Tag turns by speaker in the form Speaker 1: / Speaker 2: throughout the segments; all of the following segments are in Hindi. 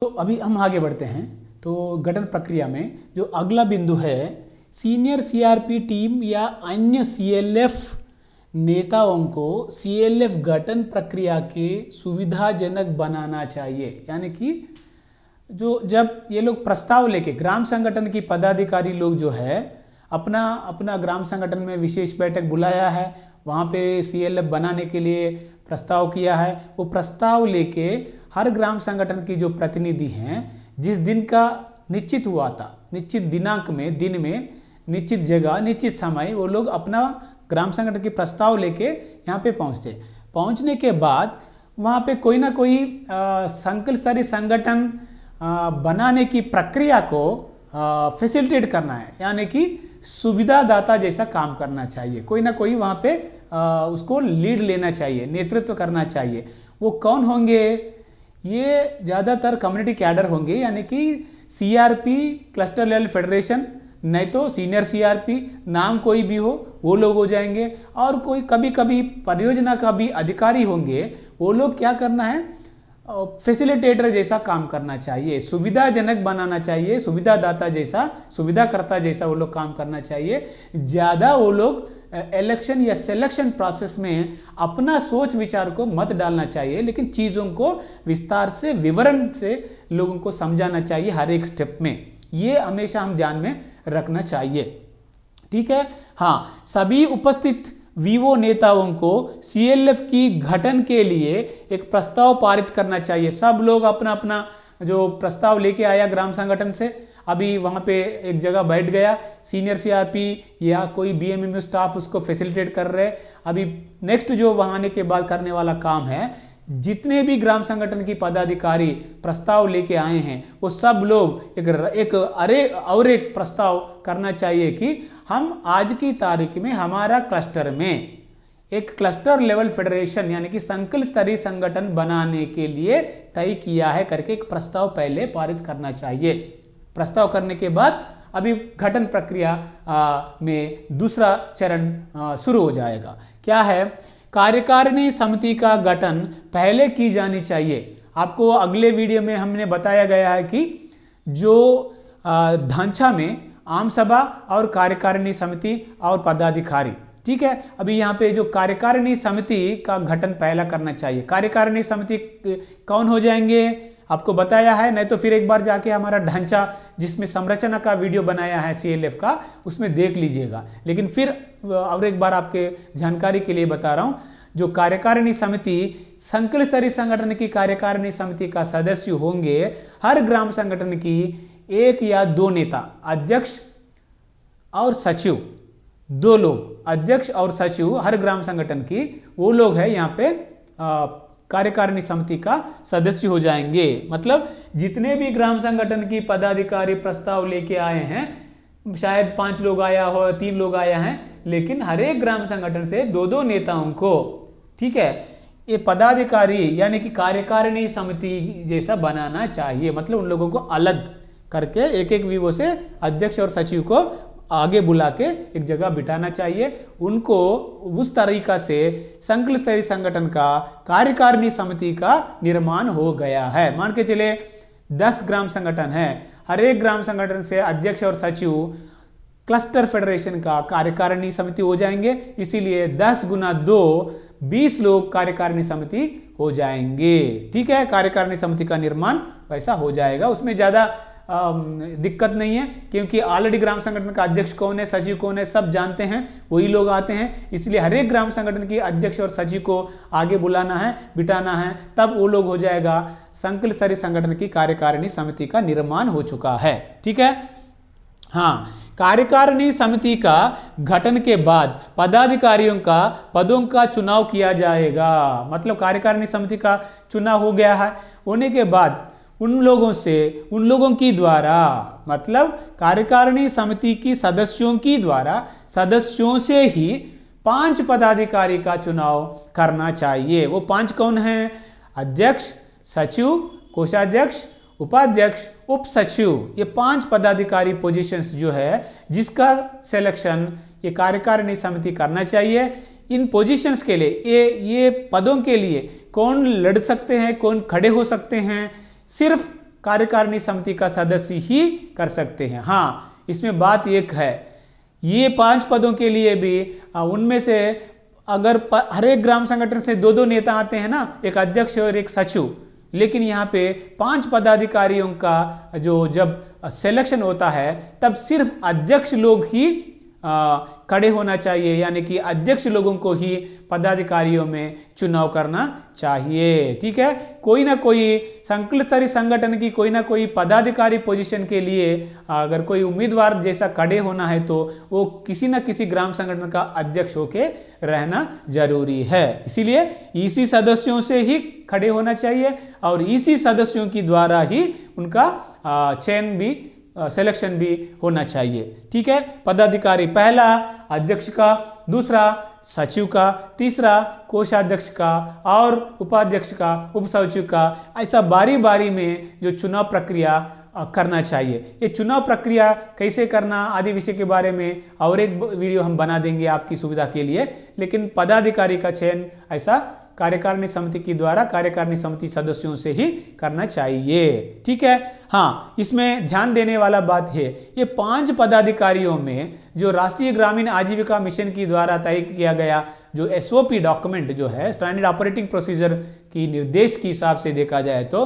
Speaker 1: तो अभी हम आगे बढ़ते हैं। तो गठन प्रक्रिया में जो अगला बिंदु है, सीनियर सीआरपी टीम या अन्य सीएलएफ नेताओं को सीएलएफ गठन प्रक्रिया के सुविधाजनक बनाना चाहिए। यानी कि जब ये लोग प्रस्ताव लेके, ग्राम संगठन की पदाधिकारी लोग जो है अपना अपना ग्राम संगठन में विशेष बैठक बुलाया है, वहाँ पे सीएलएफ बनाने के लिए प्रस्ताव किया है, वो प्रस्ताव लेके हर ग्राम संगठन की जो प्रतिनिधि हैं, जिस दिन का निश्चित हुआ था, निश्चित दिनांक में, दिन में, निश्चित जगह, निश्चित समय, वो लोग अपना ग्राम संगठन की प्रस्ताव लेके यहाँ पे पहुँचते। पहुँचने के बाद वहाँ पे कोई ना कोई संकुल स्तरीय संगठन बनाने की प्रक्रिया को फैसिलिटेट करना है, यानी कि सुविधादाता जैसा काम करना चाहिए। कोई ना कोई वहाँ पे उसको लीड लेना चाहिए, नेतृत्व करना चाहिए। वो कौन होंगे? ये ज़्यादातर कम्युनिटी कैडर होंगे, यानी कि सीआरपी क्लस्टर लेवल फेडरेशन, नहीं तो सीनियर सीआरपी, नाम कोई भी हो वो लोग हो जाएंगे। और कोई कभी कभी परियोजना का भी अधिकारी होंगे, वो लोग क्या करना है, फैसिलिटेटर जैसा काम करना चाहिए, सुविधाजनक बनाना चाहिए, सुविधादाता जैसा, सुविधाकर्ता जैसा वो लोग काम करना चाहिए। ज़्यादा वो लोग इलेक्शन या सिलेक्शन प्रोसेस में अपना सोच विचार को मत डालना चाहिए, लेकिन चीज़ों को विस्तार से, विवरण से लोगों को समझाना चाहिए हर एक स्टेप में। ये हमेशा हम ध्यान में रखना चाहिए। ठीक है। हाँ, सभी उपस्थित वीवो नेताओं को सीएलएफ की गठन के लिए एक प्रस्ताव पारित करना चाहिए। सब लोग अपना अपना जो प्रस्ताव लेके आया ग्राम संगठन से, अभी वहाँ पे एक जगह बैठ गया, सीनियर सीआरपी या कोई बीएमएमयू स्टाफ उसको फैसिलिटेट कर रहे। अभी नेक्स्ट जो वहाँ आने के बाद करने वाला काम है, जितने भी ग्राम संगठन की पदाधिकारी प्रस्ताव लेके आए हैं, वो सब लोग एक प्रस्ताव करना चाहिए कि हम आज की तारीख में हमारा क्लस्टर में एक क्लस्टर लेवल फेडरेशन, यानी कि संकुल स्तरीय संगठन बनाने के लिए तय किया है करके एक प्रस्ताव पहले पारित करना चाहिए। प्रस्ताव करने के बाद अभी गठन प्रक्रिया में दूसरा चरण शुरू हो जाएगा। क्या है? कार्यकारिणी समिति का गठन पहले की जानी चाहिए। आपको अगले वीडियो में हमने बताया गया है कि जो ढांचा में आम सभा और कार्यकारिणी समिति और पदाधिकारी, ठीक है। अभी यहाँ पे जो कार्यकारिणी समिति का गठन पहला करना चाहिए। कार्यकारिणी समिति कौन हो जाएंगे आपको बताया है, नहीं तो फिर एक बार जाके हमारा ढांचा जिसमें संरचना का वीडियो बनाया है सीएलएफ का, उसमें देख लीजिएगा। लेकिन फिर और एक बार आपके जानकारी के लिए बता रहा हूं, जो कार्यकारिणी समिति संकुल स्तरीय संगठन की कार्यकारिणी समिति का सदस्य होंगे, हर ग्राम संगठन की एक या दो नेता, अध्यक्ष और सचिव, दो लोग, अध्यक्ष और सचिव हर ग्राम संगठन की, वो लोग है यहाँ पे कार्यकारिणी समिति का सदस्य हो जाएंगे। मतलब जितने भी ग्राम संगठन की पदाधिकारी प्रस्ताव लेके आए हैं, शायद 5 लोग आया हो, 3 लोग आया हैं, लेकिन हर एक ग्राम संगठन से 2-2 नेताओं को, ठीक है, ये पदाधिकारी यानी कि कार्यकारिणी समिति जैसा बनाना चाहिए। मतलब उन लोगों को अलग करके एक एक वीवो से अध्यक्ष और सचिव को आगे बुला के एक जगह बिठाना चाहिए। उनको उस तरीका से संकुल स्तरीय संगठन का कार्यकारिणी समिति का निर्माण हो गया है। मान के चले 10 ग्राम संगठन है, हर एक ग्राम संगठन से अध्यक्ष और सचिव क्लस्टर फेडरेशन का कार्यकारिणी समिति हो जाएंगे। इसीलिए 10 गुना 2 20 लोग कार्यकारिणी समिति हो जाएंगे। ठीक है, कार्यकारिणी समिति का निर्माण वैसा हो जाएगा। उसमें ज्यादा दिक्कत नहीं है, क्योंकि ऑलरेडी ग्राम संगठन का अध्यक्ष कौन है, सचिव कौन है, सब जानते हैं, वही लोग आते हैं। इसलिए हर एक ग्राम संगठन की अध्यक्ष और सचिव को आगे बुलाना है, बिठाना है, तब वो लोग हो जाएगा संकुल स्तरीय संगठन की कार्यकारिणी समिति का निर्माण हो चुका है। ठीक है। हाँ, कार्यकारिणी समिति का गठन के बाद पदाधिकारियों का पदों का चुनाव किया जाएगा। मतलब कार्यकारिणी समिति का चुनाव हो गया है, होने के बाद उन लोगों की द्वारा, मतलब कार्यकारिणी समिति की सदस्यों की द्वारा, सदस्यों से ही 5 पदाधिकारी का चुनाव करना चाहिए। वो 5 कौन हैं? अध्यक्ष, सचिव, कोषाध्यक्ष, उपाध्यक्ष, उप सचिव, ये 5 पदाधिकारी पोजीशंस जो है, जिसका सिलेक्शन ये कार्यकारिणी समिति करना चाहिए। इन पोजीशंस के लिए, ये पदों के लिए कौन लड़ सकते हैं, कौन खड़े हो सकते हैं? सिर्फ कार्यकारिणी समिति का सदस्य ही कर सकते हैं। हाँ, इसमें बात एक है, ये 5 पदों के लिए भी उनमें से अगर हर एक ग्राम संगठन से 2-2 नेता आते हैं ना, एक अध्यक्ष और एक सचिव, लेकिन यहाँ पे 5 पदाधिकारियों का जो जब सिलेक्शन होता है तब सिर्फ अध्यक्ष लोग ही खड़े होना चाहिए, यानी कि अध्यक्ष लोगों को ही पदाधिकारियों में चुनाव करना चाहिए। ठीक है, कोई ना कोई संकलित स्तरीय संगठन की कोई ना कोई पदाधिकारी पोजीशन के लिए अगर कोई उम्मीदवार जैसा खड़े होना है तो वो किसी न किसी ग्राम संगठन का अध्यक्ष होके रहना जरूरी है। इसीलिए ईसी सदस्यों से ही खड़े होना चाहिए और ईसी सदस्यों की द्वारा ही उनका चयन भी सिलेक्शन भी होना चाहिए। ठीक है, पदाधिकारी पहला अध्यक्ष का, दूसरा सचिव का, तीसरा कोषाध्यक्ष का और उपाध्यक्ष का, उप सचिव का, ऐसा बारी बारी में जो चुनाव प्रक्रिया करना चाहिए। ये चुनाव प्रक्रिया कैसे करना आदि विषय के बारे में और एक वीडियो हम बना देंगे आपकी सुविधा के लिए, लेकिन पदाधिकारी का चयन ऐसा कार्यकारिणी समिति के द्वारा कार्यकारिणी समिति सदस्यों से ही करना चाहिए। ठीक है, हाँ, इसमें ध्यान देने वाला बात है, ये 5 पदाधिकारियों में जो राष्ट्रीय ग्रामीण आजीविका मिशन की द्वारा तय किया गया जो एसओपी डॉक्यूमेंट जो है, स्टैंडर्ड ऑपरेटिंग प्रोसीजर की निर्देश के हिसाब से देखा जाए तो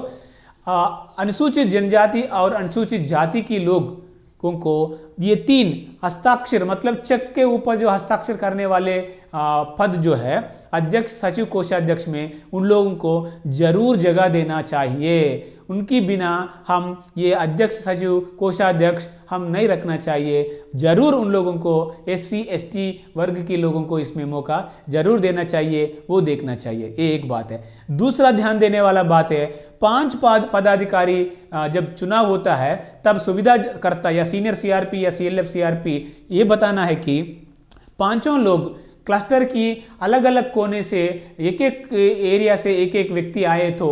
Speaker 1: अनुसूचित जनजाति और अनुसूचित जाति के लोगों को ये 3 हस्ताक्षर मतलब चेक के ऊपर जो हस्ताक्षर करने वाले पद जो है अध्यक्ष, सचिव, कोषाध्यक्ष में उन लोगों को जरूर जगह देना चाहिए। उनकी बिना हम ये अध्यक्ष, सचिव, कोषाध्यक्ष हम नहीं रखना चाहिए। जरूर उन लोगों को SC ST वर्ग के लोगों को इसमें मौका जरूर देना चाहिए, वो देखना चाहिए। ये एक बात है। दूसरा ध्यान देने वाला बात है, 5 पदाधिकारी जब चुनाव होता है तब सुविधा करता या सीनियर CRP या CLF CRP ये बताना है कि 5 लोग क्लस्टर की अलग अलग कोने से एक एक एरिया से एक एक व्यक्ति आए तो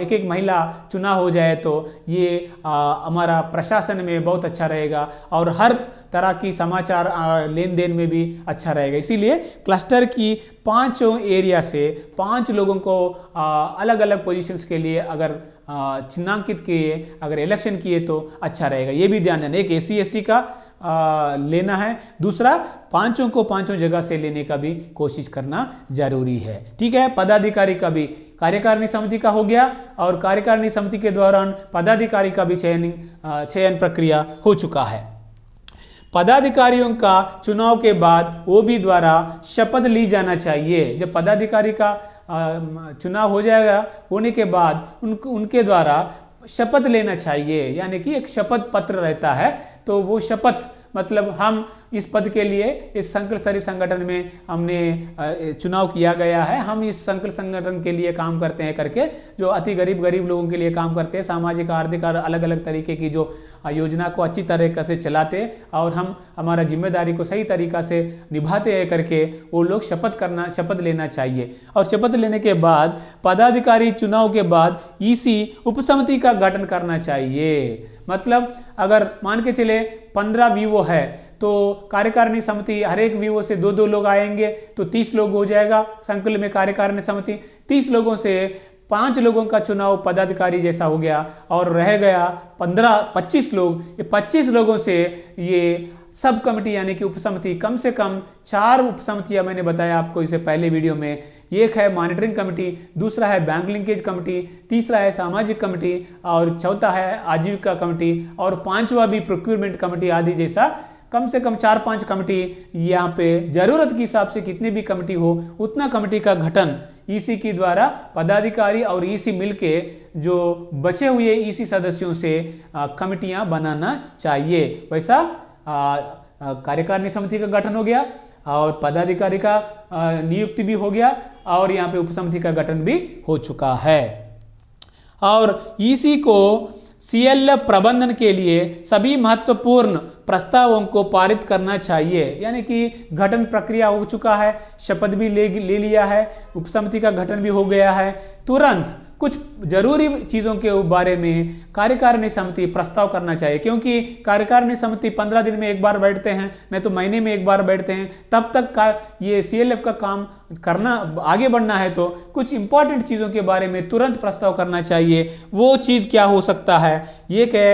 Speaker 1: एक एक महिला चुनाव हो जाए तो ये हमारा प्रशासन में बहुत अच्छा रहेगा और हर तरह की समाचार लेन देन में भी अच्छा रहेगा। इसीलिए क्लस्टर की 5 एरिया से 5 लोगों को अलग अलग पोजीशंस के लिए अगर चिन्हांकित किए, अगर इलेक्शन किए तो अच्छा रहेगा। ये भी ध्यान देना, एक SC ST का लेना है, दूसरा 5 को 5 जगह से लेने का भी कोशिश करना जरूरी है। ठीक है, पदाधिकारी का भी कार्यकारिणी समिति का हो गया और कार्यकारिणी समिति के दौरान पदाधिकारी का भी चयन प्रक्रिया हो चुका है। पदाधिकारियों का चुनाव के बाद OB द्वारा शपथ ली जाना चाहिए। जब पदाधिकारी का चुनाव हो जाएगा, होने के बाद उनके द्वारा शपथ लेना चाहिए, यानी कि एक शपथ पत्र रहता है। तो वो शपथ मतलब हम इस पद के लिए इस संकल्प स्तरीय संगठन में हमने चुनाव किया गया है, हम इस संकल्प संगठन के लिए काम करते हैं करके, जो अति गरीब लोगों के लिए काम करते हैं, सामाजिक आर्थिक और अलग अलग तरीके की जो योजना को अच्छी तरीके से चलाते हैं और हम हमारा जिम्मेदारी को सही तरीका से निभाते हैं करके वो लोग शपथ लेना चाहिए। और शपथ लेने के बाद पदाधिकारी चुनाव के बाद EC उपसमिति का गठन करना चाहिए। मतलब अगर मान के चले 15 VO है तो कार्यकारिणी समिति हर एक VO से 2-2 लोग आएंगे तो 30 लोग हो जाएगा संकुल में कार्यकारिणी समिति। 30 लोगों से 5 लोगों का चुनाव पदाधिकारी जैसा हो गया और रह गया 25 लोग। ये 25 लोगों से ये सब कमेटी यानी कि उपसमिति, कम से कम 4 उपसमितियां मैंने बताया आपको इससे पहले वीडियो में। एक है मॉनिटरिंग कमेटी, दूसरा है बैंक लिंकेज कमेटी, तीसरा है सामाजिक कमेटी और चौथा है आजीविका कमेटी और 5वां भी प्रोक्यूरमेंट कमेटी आदि जैसा कम से कम 4-5 कमेटी यहाँ पे जरूरत के हिसाब से कितनी भी कमेटी हो उतना कमेटी का गठन EC के द्वारा पदाधिकारी और EC मिलके जो बचे हुए EC सदस्यों से कमेटियां बनाना चाहिए। वैसा कार्यकारिणी समिति का गठन हो गया और पदाधिकारी का नियुक्ति भी हो गया और यहाँ पे उपसमिति का गठन भी हो चुका है। और EC को CLF प्रबंधन के लिए सभी महत्वपूर्ण प्रस्तावों को पारित करना चाहिए, यानी कि गठन प्रक्रिया हो चुका है, शपथ भी ले लिया है, उपसमिति का गठन भी हो गया है, तुरंत कुछ जरूरी चीज़ों के बारे में कार्यकारिणी समिति प्रस्ताव करना चाहिए, क्योंकि कार्यकारिणी समिति 15 दिन में एक बार बैठते हैं, नहीं तो महीने में एक बार बैठते हैं। तब तक का ये CLF का काम करना, आगे बढ़ना है तो कुछ इंपॉर्टेंट चीज़ों के बारे में तुरंत प्रस्ताव करना चाहिए। वो चीज़ क्या हो सकता है, ये कि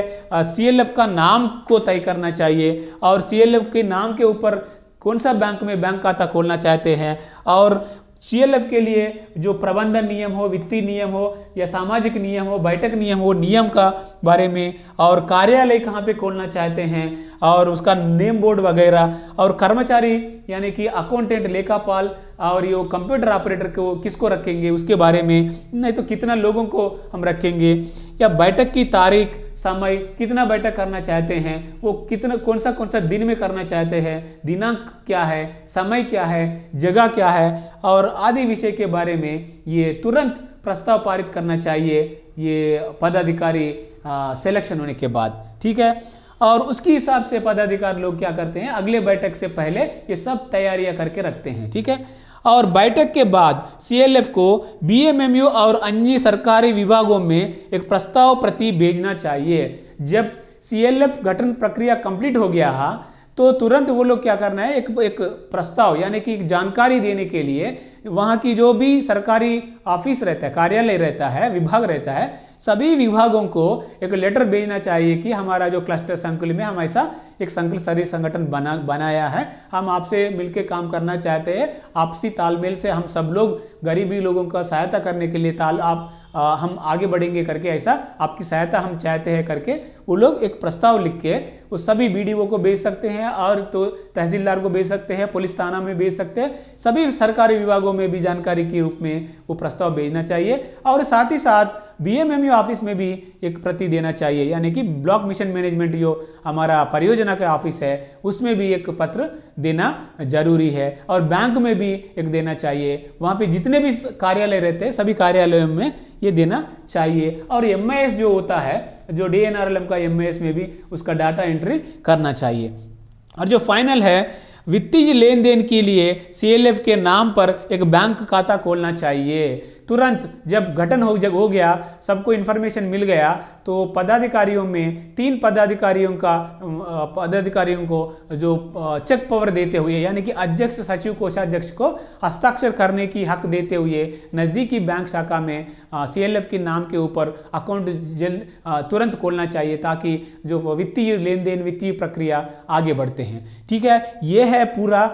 Speaker 1: CLF का नाम को तय करना चाहिए, और CLF के नाम के ऊपर कौन सा बैंक में बैंक खाता खोलना चाहते हैं, और CLF के लिए जो प्रबंधन नियम हो, वित्तीय नियम हो या सामाजिक नियम हो, बैठक नियम हो, नियम का बारे में, और कार्यालय कहाँ पे खोलना चाहते हैं और उसका नेम बोर्ड वगैरह, और कर्मचारी यानी कि अकाउंटेंट, लेखापाल और ये कंप्यूटर ऑपरेटर को किसको रखेंगे उसके बारे में, नहीं तो कितना लोगों को हम रखेंगे, या बैठक की तारीख, समय, कितना बैठक करना चाहते हैं, वो कितना कौन सा दिन में करना चाहते हैं, दिनांक क्या है, समय क्या है, जगह क्या है, और आदि विषय के बारे में ये तुरंत प्रस्ताव पारित करना चाहिए ये पदाधिकारी सिलेक्शन होने के बाद। ठीक है, और उसके हिसाब से पदाधिकारी लोग क्या करते हैं, अगले बैठक से पहले ये सब तैयारियां करके रखते हैं। ठीक है, और बैठक के बाद CLF को BMMU और अन्य सरकारी विभागों में एक प्रस्ताव प्रति भेजना चाहिए। जब CLF गठन प्रक्रिया कंप्लीट हो गया तो तुरंत वो लोग क्या करना है, एक प्रस्ताव यानी कि जानकारी देने के लिए वहाँ की जो भी सरकारी ऑफिस रहता है, कार्यालय रहता है, विभाग रहता है, सभी विभागों को एक लेटर भेजना चाहिए कि हमारा जो क्लस्टर संकुल में हम ऐसा एक संकुल स्तरीय संगठन बनाया है, हम आपसे मिलकर काम करना चाहते हैं, आपसी तालमेल से हम सब लोग गरीबी लोगों का सहायता करने के लिए हम आगे बढ़ेंगे करके, ऐसा आपकी सहायता हम चाहते हैं करके वो लोग एक प्रस्ताव लिख के वो सभी BDO को भेज सकते हैं, और तो तहसीलदार को भेज सकते हैं, पुलिस थाना में भेज सकते हैं, सभी सरकारी विभागों में भी जानकारी के रूप में वो प्रस्ताव भेजना चाहिए। और साथ ही साथ BMMU ऑफिस में भी एक प्रति देना चाहिए, यानी कि ब्लॉक मिशन मैनेजमेंट जो हमारा परियोजना का ऑफिस है उसमें भी एक पत्र देना जरूरी है, और बैंक में भी एक देना चाहिए, वहाँ पे जितने भी कार्यालय रहते हैं सभी कार्यालयों में ये देना चाहिए। और MIS जो होता है, जो DNRLM का MIS में भी उसका डाटा एंट्री करना चाहिए। और जो फाइनल है, वित्तीय लेन देन के लिए CLF के नाम पर एक बैंक खाता खोलना चाहिए। तुरंत जब गठन हो गया, सबको इन्फॉर्मेशन मिल गया, तो पदाधिकारियों में 3 पदाधिकारियों को जो चेक पावर देते हुए, यानी कि अध्यक्ष, सचिव, कोषाध्यक्ष को हस्ताक्षर करने की हक देते हुए नज़दीकी बैंक शाखा में CLF के नाम के ऊपर अकाउंट तुरंत खोलना चाहिए, ताकि जो वित्तीय लेन देन, वित्तीय प्रक्रिया आगे बढ़ते हैं। ठीक है, ये है पूरा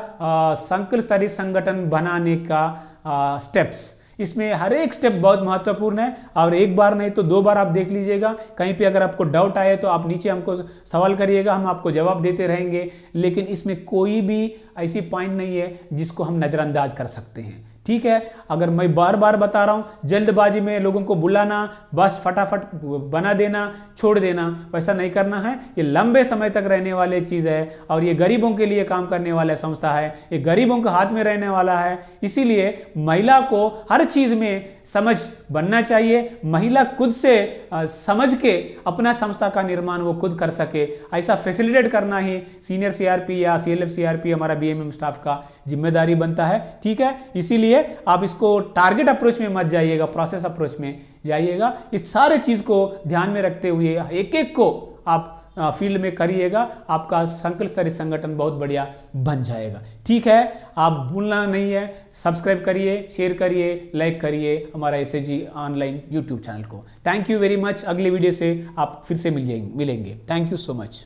Speaker 1: संकुल स्तरीय संगठन बनाने का स्टेप्स। इसमें हर एक स्टेप बहुत महत्वपूर्ण है, और एक बार नहीं तो 2 बार आप देख लीजिएगा। कहीं पे अगर आपको डाउट आए तो आप नीचे हमको सवाल करिएगा, हम आपको जवाब देते रहेंगे, लेकिन इसमें कोई भी ऐसी पॉइंट नहीं है जिसको हम नज़रअंदाज कर सकते हैं। ठीक है, अगर मैं बार बार बता रहा हूं, जल्दबाजी में लोगों को बुलाना, बस फटाफट बना देना, छोड़ देना, वैसा नहीं करना है। ये लंबे समय तक रहने वाली चीज़ है, और ये गरीबों के लिए काम करने वाला संस्था है, ये गरीबों के हाथ में रहने वाला है। इसीलिए महिला को हर चीज़ में समझ बनना चाहिए, महिला खुद से समझ के अपना संस्था का निर्माण वो खुद कर सके, ऐसा फैसिलिटेट करना ही सीनियर CRP या CLF CRP हमारा BMM स्टाफ का जिम्मेदारी बनता है। ठीक है, इसीलिए आप इसको टारगेट अप्रोच में मत जाइएगा, प्रोसेस अप्रोच में जाइएगा। इस सारे चीज को ध्यान में रखते हुए एक को आप फील्ड में करिएगा, आपका संकुल स्तरीय संगठन बहुत बढ़िया बन जाएगा। ठीक है, आप भूलना नहीं है, सब्सक्राइब करिए, शेयर करिए, लाइक करिए हमारा SAG ऑनलाइन YouTube चैनल को। Thank you very much. अगले वीडियो से आप फिर से मिलेंगे। Thank you so much.